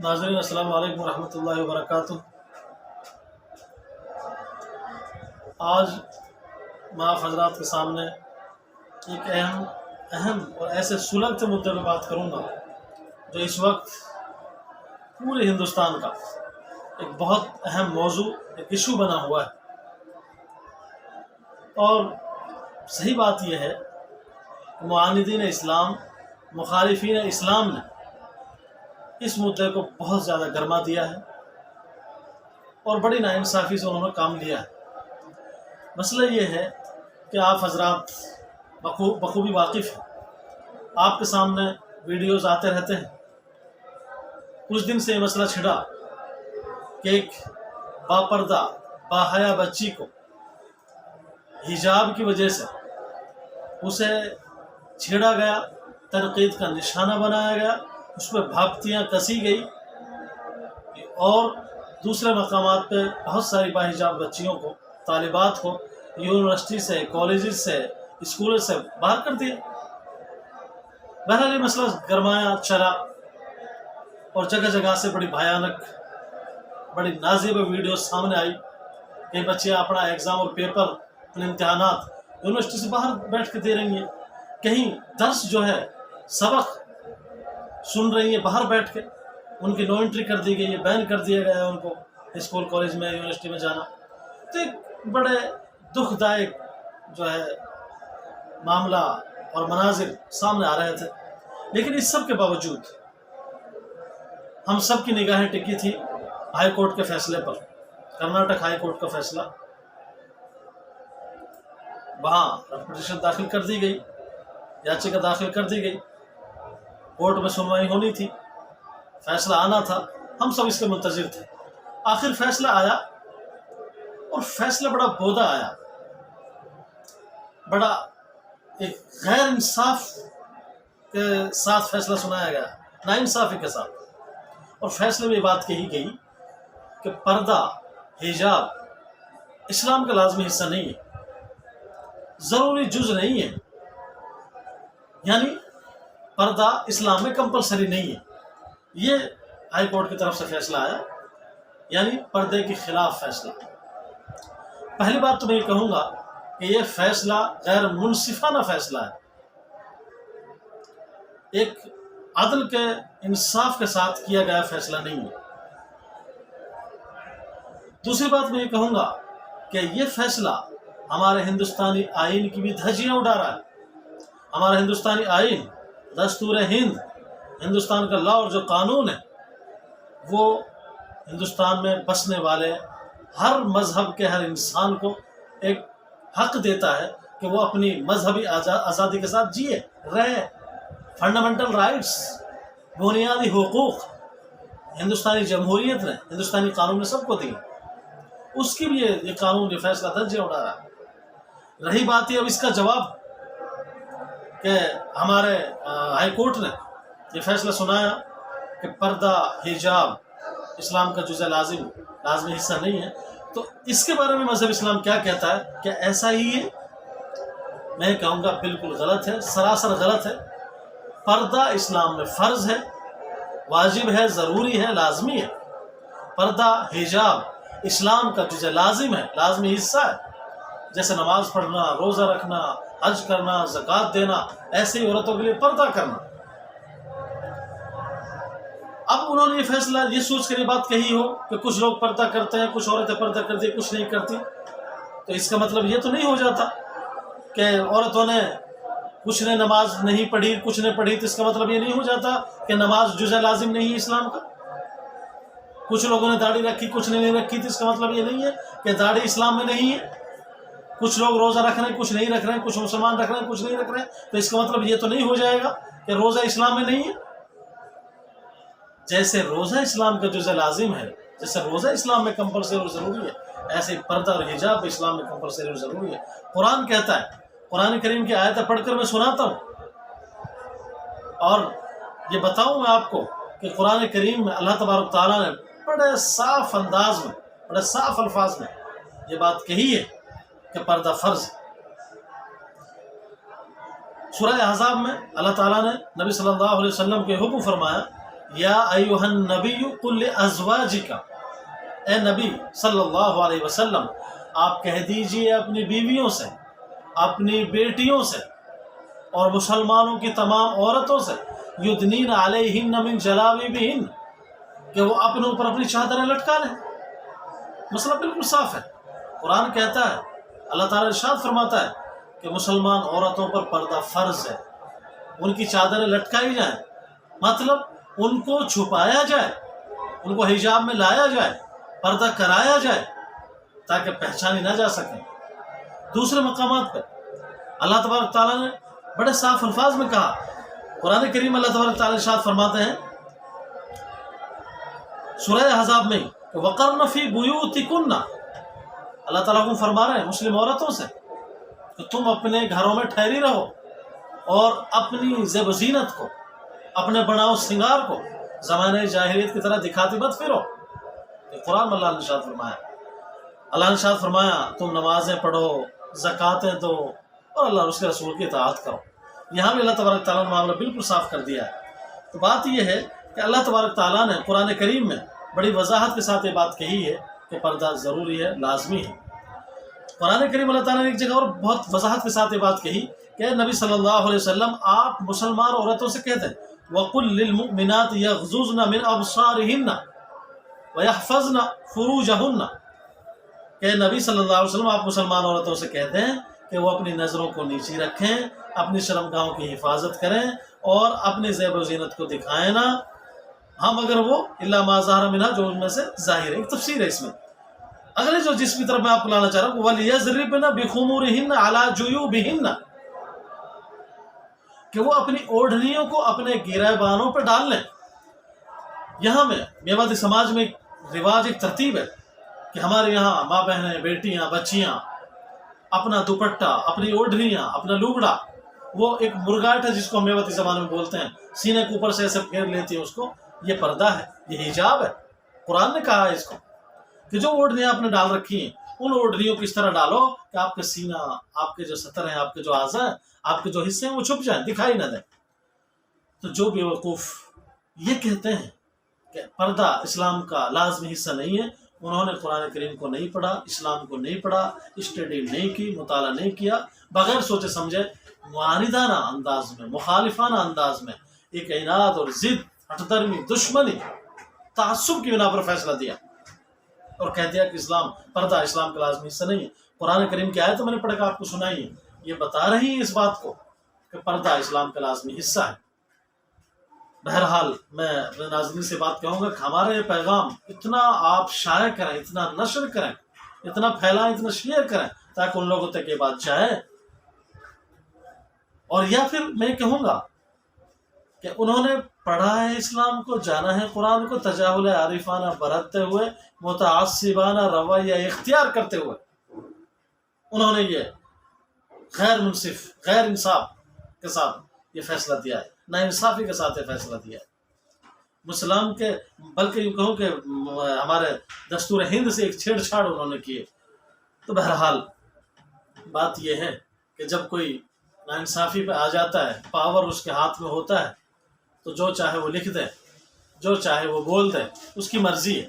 ناظرین السلام علیکم ورحمۃ اللہ وبرکاتہ۔ آج میں آپ حضرات کے سامنے ایک اہم اور ایسے سلگتے مدعے پہ بات کروں گا جو اس وقت پورے ہندوستان کا ایک بہت اہم موضوع، ایک ایشو بنا ہوا ہے۔ اور صحیح بات یہ ہے کہ معاندین اسلام، مخالفین اسلام نے اس مدعے کو بہت زیادہ گرما دیا ہے اور بڑی ناانصافی سے انہوں نے کام لیا ہے۔ مسئلہ یہ ہے کہ آپ حضرات بخوبی واقف ہیں، آپ کے سامنے ویڈیوز آتے رہتے ہیں۔ کچھ دن سے یہ مسئلہ چھڑا کہ ایک باپردہ باحیا بچی کو حجاب کی وجہ سے اسے چھیڑا گیا، تنقید کا نشانہ بنایا گیا، اس پہ بھاپتیاں کسی گئی، اور دوسرے مقامات پہ بہت ساری باحجاب بچیوں کو، طالبات کو یونیورسٹی سے، کالجز سے، اسکول سے باہر کر دیا۔ بہرحال یہ مسئلہ گرمایا چلا اور جگہ جگہ سے بڑی بھیانک، بڑی نازیب ویڈیو سامنے آئی کہ بچیاں اپنا ایگزام اور پیپر، اپنے امتحانات یونیورسٹی سے باہر بیٹھ کے دے رہی ہیں، کہیں درس جو ہے، سبق سن رہی ہیں باہر بیٹھ کے، ان کی نو انٹری کر دی گئی ہے، بین کر دیا گیا ہے ان کو اسکول کالج میں، یونیورسٹی میں جانا۔ تو ایک بڑے دکھ دائق جو ہے معاملہ اور مناظر سامنے آ رہے تھے، لیکن اس سب کے باوجود ہم سب کی نگاہیں ٹکی تھی ہائی کورٹ کے فیصلے پر، کرناٹک ہائی کورٹ کا فیصلہ۔ وہاں پٹیشن داخل کر دی گئی، یاچیکا داخل کر دی گئی، کورٹ میں سنوائی ہونی تھی، فیصلہ آنا تھا، ہم سب اس کے منتظر تھے۔ آخر فیصلہ آیا اور فیصلہ بڑا بودا آیا، بڑا ایک غیر انصاف کے ساتھ فیصلہ سنایا گیا، ناانصافی کے ساتھ۔ اور فیصلے میں یہ بات کہی گئی کہ پردہ، حجاب اسلام کا لازمی حصہ نہیں ہے، ضروری جز نہیں ہے، یعنی پردہ اسلام میں کمپلسری نہیں ہے۔ یہ ہائی کورٹ کی طرف سے فیصلہ آیا، یعنی پردے کے خلاف فیصلہ۔ پہلی بات تو میں یہ کہوں گا کہ یہ فیصلہ غیر منصفانہ فیصلہ ہے، ایک عدل کے، انصاف کے ساتھ کیا گیا فیصلہ نہیں ہے۔ دوسری بات میں یہ کہوں گا کہ یہ فیصلہ ہمارے ہندوستانی آئین کی بھی دھجیاں اڑا رہا ہے۔ ہمارا ہندوستانی آئین، دستور ہند، ہندوستان کا لا اور جو قانون ہے، وہ ہندوستان میں بسنے والے ہر مذہب کے ہر انسان کو ایک حق دیتا ہے کہ وہ اپنی مذہبی آزادی کے ساتھ جیے رہے۔ فنڈامنٹل رائٹس، بنیادی حقوق ہندوستانی جمہوریت نے، ہندوستانی قانون نے سب کو دی، اس کی بھی یہ قانون، یہ فیصلہ دھجیاں اڑا رہا ہے۔ رہی بات یہ اب اس کا جواب کہ ہمارے ہائی کورٹ نے یہ فیصلہ سنایا کہ پردہ، حجاب اسلام کا جزء لازمی حصہ نہیں ہے، تو اس کے بارے میں مذہب اسلام کیا کہتا ہے؟ کیا ایسا ہی ہے؟ میں کہوں گا بالکل غلط ہے، سراسر غلط ہے۔ پردہ اسلام میں فرض ہے، واجب ہے، ضروری ہے، لازمی ہے۔ پردہ، حجاب اسلام کا جزء لازم ہے، لازمی حصہ ہے۔ جیسے نماز پڑھنا، روزہ رکھنا، حج کرنا، زکوٰۃ دینا، ایسے ہی عورتوں کے لیے پردہ کرنا۔ اب انہوں نے یہ فیصلہ یہ سوچ کر یہ بات کہی ہو کہ کچھ لوگ پردہ کرتے ہیں، کچھ عورتیں پردہ کرتی ہیں، کچھ نہیں کرتی، تو اس کا مطلب یہ تو نہیں ہو جاتا کہ عورتوں نے، کچھ نے نماز نہیں پڑھی، کچھ نے پڑھی، تو اس کا مطلب یہ نہیں ہو جاتا کہ نماز جزء لازم نہیں ہے اسلام کا۔ کچھ لوگوں نے داڑھی رکھی، کچھ نے نہیں رکھی، تو اس کا مطلب یہ نہیں ہے کہ داڑھی اسلام میں نہیں ہے۔ کچھ لوگ روزہ رکھ رہے ہیں، کچھ نہیں رکھ رہے ہیں، کچھ مسلمان رکھ رہے ہیں، کچھ نہیں رکھ رہے ہیں، تو اس کا مطلب یہ تو نہیں ہو جائے گا کہ روزہ اسلام میں نہیں ہے۔ جیسے روزہ اسلام کا جزء لازم ہے، جیسے روزہ اسلام میں کمپلسری اور ضروری ہے، ایسے پردہ اور حجاب اسلام میں کمپلسری اور ضروری ہے۔ قرآن کہتا ہے، قرآن کریم کی آیتیں پڑھ کر میں سناتا ہوں اور یہ بتاؤں میں آپ کو کہ قرآن کریم میں اللہ تبارک تعالیٰ نے بڑے صاف انداز میں، بڑے صاف الفاظ میں یہ بات کہی ہے کہ پردہ فرض ہے۔ سورہ احزاب میں اللہ تعالیٰ نے نبی صلی اللہ علیہ وسلم کے حکم فرمایا یا ایھا النبی قل لازواجک، اے نبی صلی اللہ علیہ وسلم آپ کہہ دیجئے اپنی بیویوں سے، اپنی بیٹیوں سے اور مسلمانوں کی تمام عورتوں سے، یدنین علیہن من جلابیبہن، کہ وہ اپنے اوپر اپنی چادریں لٹکا لیں۔ مسئلہ بالکل صاف ہے، قرآن کہتا ہے، اللہ تعالیٰ ارشاد فرماتا ہے کہ مسلمان عورتوں پر پردہ فرض ہے، ان کی چادریں لٹکائی جائیں، مطلب ان کو چھپایا جائے، ان کو حجاب میں لایا جائے، پردہ کرایا جائے تاکہ پہچانی نہ جا سکیں۔ دوسرے مقامات پر اللہ تبارک تعالیٰ نے بڑے صاف الفاظ میں کہا، قرآن کریم اللہ تبارک تعالیٰ ارشاد فرماتے ہیں سورہ احزاب میں کہ وقرن فی بیوتکن، اللہ تعالیٰ کو فرما رہے ہیں مسلم عورتوں سے کہ تم اپنے گھروں میں ٹھہری رہو اور اپنی زیب و زینت کو، اپنے بناؤ سنگار کو زمانۂ جاہلیت کی طرح دکھاتے مت پھرو۔ یہ قرآن میں اللہ نے ارشاد فرمایا، اللہ نے ارشاد فرمایا تم نمازیں پڑھو، زکاتیں دو اور اللہ اور اس کے رسول کی اطاعت کرو۔ یہاں بھی اللہ تبارک تعالیٰ نے معاملہ بالکل صاف کر دیا ہے۔ تو بات یہ ہے کہ اللہ تبارک تعالیٰ نے قرآن کریم میں بڑی وضاحت کے ساتھ یہ بات کہی ہے کہ پردہ ضروری ہے، لازمی ہے۔ قرآن کریم اللہ تعالیٰ نے ایک جگہ اور بہت وضاحت کے ساتھ یہ بات کہی کہ نبی صلی اللہ علیہ وسلم آپ مسلمان عورتوں سے کہتے ہیں وَقُلْ لِلْمُؤْمِنَاتِ يَغْضُضْنَ مِنْ أَبْصَارِهِنَّ وَيَحْفَظْنَ فُرُوجَهُنَّ، کہ نبی صلی اللہ علیہ وسلم آپ مسلمان عورتوں سے کہتے ہیں کہ وہ اپنی نظروں کو نیچی رکھیں، اپنی شرمگاہوں کی حفاظت کریں اور اپنی زیب و زینت کو دکھائیں نہ، ہم اگر وہ الا ما ظہر منہا، جو ان میں سے ظاہر ہے۔ ایک تفسیر ہے اس میں، اگلے جو جس کی طرف میں آپ کو لانا چاہ رہا ہوں وَلْيَضْرِبْنَ بِخُمُورِهِنَّ عَلَى جُيُوبِهِنَّ، کہ وہ اپنی اوڑھنیوں کو اپنے گریبانوں پہ ڈال لیں۔ یہاں میں میوادی سماج میں ایک رواج، ایک ترتیب ہے کہ ہمارے یہاں ماں بہنیں، بیٹیاں، بچیاں اپنا دوپٹہ، اپنی اوڑھنیاں، اپنا لوگڑا، وہ ایک مرگاٹ ہے جس کو ہم میوتی زبان میں بولتے ہیں، سینے کے اوپر سے ایسے پھیر لیتی ہیں اس کو، یہ پردہ ہے، یہ حجاب ہے۔ قرآن نے کہا ہے اس کو کہ جو اوڑھنیاں آپ نے ڈال رکھی ہیں ان اوڑھنیوں کو اس طرح ڈالو کہ آپ کے سینہ، آپ کے جو سطر ہیں، آپ کے جو اعضاء ہیں، آپ کے جو حصے ہیں وہ چھپ جائیں، دکھائی نہ دیں۔ تو جو بیوقوف یہ کہتے ہیں کہ پردہ اسلام کا لازمی حصہ نہیں ہے، انہوں نے قرآن کریم کو نہیں پڑھا، اسلام کو نہیں پڑھا، اسٹڈی نہیں کی، مطالعہ نہیں کیا، بغیر سوچے سمجھے معاندانہ انداز میں، مخالفانہ انداز میں ایک عناد اور ضد، ہٹ درمی، دشمنی، تعصب کی بنا پر فیصلہ دیا اور کہہ دیا کہ اسلام، پردہ اسلام کا لازمی حصہ نہیں ہے۔ قرآن کریم کی آیت میں نے پڑھ کے آپ کو سنائی ہے، یہ بتا رہی ہے اس بات کو کہ پردہ اسلام کا لازمی حصہ ہے۔ بہرحال میں اپنے ناظرین سے بات کہوں گا کہ ہمارا یہ پیغام اتنا آپ شائع کریں، اتنا نشر کریں، اتنا پھیلائیں، اتنا شیئر کریں تاکہ ان لوگوں تک یہ بات جائے۔ اور یا پھر میں کہوں گا کہ انہوں نے پڑھا ہے اسلام کو، جانا ہے قرآن کو، تجاہل عارفانہ برتتے ہوئے، متعصبانہ رویہ اختیار کرتے ہوئے انہوں نے یہ غیر منصف، غیر انصاف کے ساتھ یہ فیصلہ دیا ہے، نا انصافی کے ساتھ یہ فیصلہ دیا ہے مسلم کے، بلکہ یوں کہوں کہ ہمارے دستور ہند سے ایک چھیڑ چھاڑ انہوں نے کیے۔ تو بہرحال بات یہ ہے کہ جب کوئی ناانصافی پہ آ جاتا ہے، پاور اس کے ہاتھ میں ہوتا ہے، تو جو چاہے وہ لکھ دے، جو چاہے وہ بول دے، اس کی مرضی ہے۔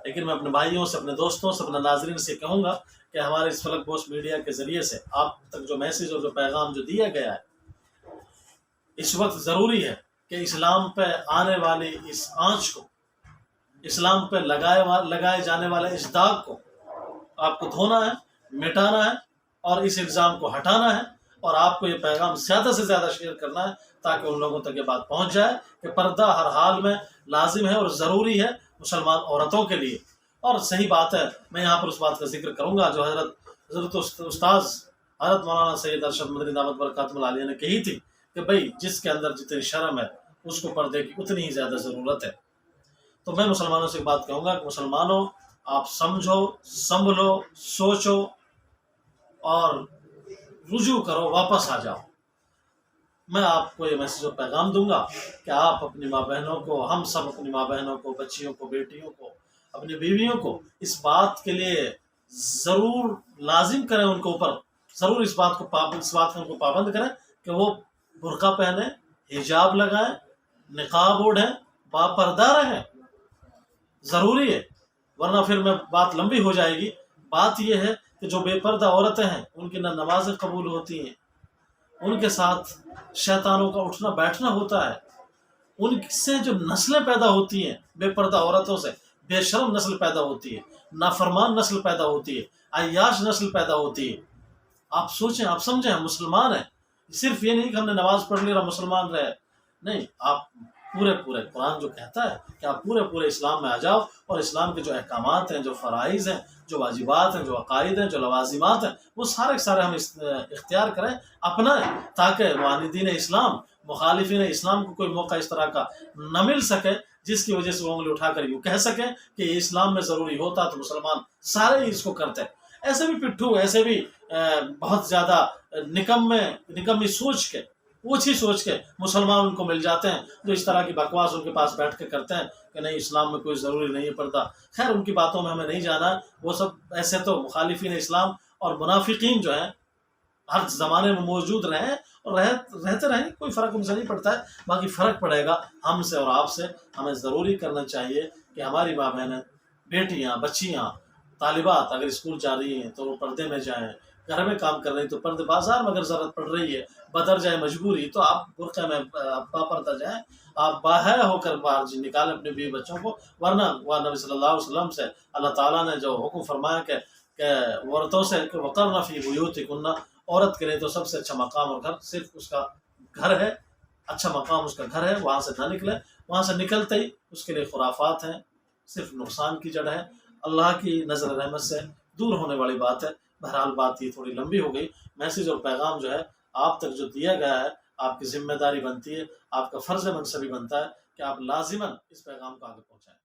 لیکن میں اپنے بھائیوں سے، اپنے دوستوں سے، اپنے ناظرین سے کہوں گا کہ ہمارے اس فلک پوسٹ میڈیا کے ذریعے سے آپ تک جو میسیج اور جو پیغام جو دیا گیا ہے، اس وقت ضروری ہے کہ اسلام پہ آنے والی اس آنچ کو، اسلام پہ لگائے جانے والے اس داغ کو آپ کو دھونا ہے، مٹانا ہے اور اس الزام کو ہٹانا ہے، اور آپ کو یہ پیغام زیادہ سے زیادہ شیئر کرنا ہے تاکہ ان لوگوں تک یہ بات پہنچ جائے کہ پردہ ہر حال میں لازم ہے اور ضروری ہے مسلمان عورتوں کے لیے۔ اور صحیح بات ہے، میں یہاں پر اس بات کا ذکر کروں گا جو حضرت استاذ حضرت مولانا سید ارشد مدنی دامت برکاتہ العالیہ نے کہی تھی کہ بھئی جس کے اندر جتنی شرم ہے اس کو پردے کی اتنی ہی زیادہ ضرورت ہے۔ تو میں مسلمانوں سے بات کہوں گا کہ مسلمانوں، آپ سمجھو، سنبھلو، سوچو اور رجوع کرو، واپس آ جاؤ۔ میں آپ کو یہ میسیج اور پیغام دوں گا کہ آپ اپنی ماں بہنوں کو، ہم سب اپنی ماں بہنوں کو، بچیوں کو، بیٹیوں کو، اپنی بیویوں کو اس بات کے لیے ضرور لازم کریں، ان کے اوپر ضرور اس بات کو ان کو پابند کریں کہ وہ برقع پہنیں، حجاب لگائیں، نقاب اوڑھیں، باپردہ رہیں، ضروری ہے، ورنہ پھر میں بات لمبی ہو جائے گی۔ بات یہ ہے کہ جو بے پردہ عورتیں ہیں ان کی نہ نمازیں قبول ہوتی ہیں، ان کے ساتھ شیطانوں کا اٹھنا بیٹھنا ہوتا ہے، ان سے جو نسلیں پیدا ہوتی ہیں بے پردہ عورتوں سے، بے شرم نسل پیدا ہوتی ہے، نافرمان نسل پیدا ہوتی ہے، عیاش نسل پیدا ہوتی ہے۔ آپ سوچیں، آپ سمجھیں، ہم مسلمان ہیں، صرف یہ نہیں کہ ہم نے نماز پڑھ لی اور مسلمان رہے، نہیں، آپ پورے قرآن جو کہتا ہے کہ آپ پورے اسلام میں آ جاؤ، اور اسلام کے جو احکامات ہیں، جو فرائض ہیں، جو واجبات ہیں، جو عقائد ہیں، جو لوازمات ہیں، وہ سارے کے سارے ہم اختیار کریں، اپنائیں، تاکہ معاندین اسلام، مخالفین اسلام کو کوئی موقع اس طرح کا نہ مل سکے جس کی وجہ سے وہ انگلی اٹھا کر یوں کہہ سکیں کہ یہ اسلام میں ضروری ہوتا تو مسلمان سارے ہی اس کو کرتے۔ ایسے بھی پٹھو، ایسے بھی بہت زیادہ نکمی سوچ کے، اوچھی سوچ کے مسلمان ان کو مل جاتے ہیں جو اس طرح کی بکواس ان کے پاس بیٹھ کے کرتے ہیں کہ نہیں اسلام میں کوئی ضروری نہیں پڑتا۔ خیر، ان کی باتوں میں ہمیں نہیں جانا، وہ سب ایسے تو مخالفین اسلام اور منافقین جو ہیں ہر زمانے میں موجود رہے اور رہتے رہیں، کوئی فرق ان سے نہیں پڑتا ہے۔ باقی فرق پڑے گا ہم سے اور آپ سے۔ ہمیں ضروری کرنا چاہیے کہ ہماری ماں بہنیں، بیٹیاں، بچیاں، طالبات اگر اسکول جا رہی ہیں تو وہ پردے میں جائیں، گھر میں کام کر رہی تو پردے، بازار میں اگر ضرورت پڑ رہی ہے بدر جائے مجبوری تو آپ برقعہ میں پردہ جائیں، آپ باحیا ہو کر باہر نکالیں اپنے بیوی بچوں کو، ورنہ وہ نبی صلی اللہ علیہ وسلم سے اللہ تعالیٰ نے جو حکم فرمایا کہ عورتوں سے کہ وقرن فی بیوتکن، عورت کے لیے تو سب سے اچھا مقام اور گھر صرف اس کا گھر ہے، اچھا مقام اس کا گھر ہے، وہاں سے نہ نکلے، وہاں سے نکلتے ہی اس کے لیے خرافات ہیں، صرف نقصان کی جڑ ہے، اللہ کی نظر رحمت سے دور ہونے والی بات ہے۔ بہرحال بات یہ تھوڑی لمبی ہو گئی، میسیج اور پیغام جو ہے آپ تک جو دیا گیا ہے، آپ کی ذمہ داری بنتی ہے، آپ کا فرض منصبی بنتا ہے کہ آپ لازماً اس پیغام کو آگے پہنچائیں۔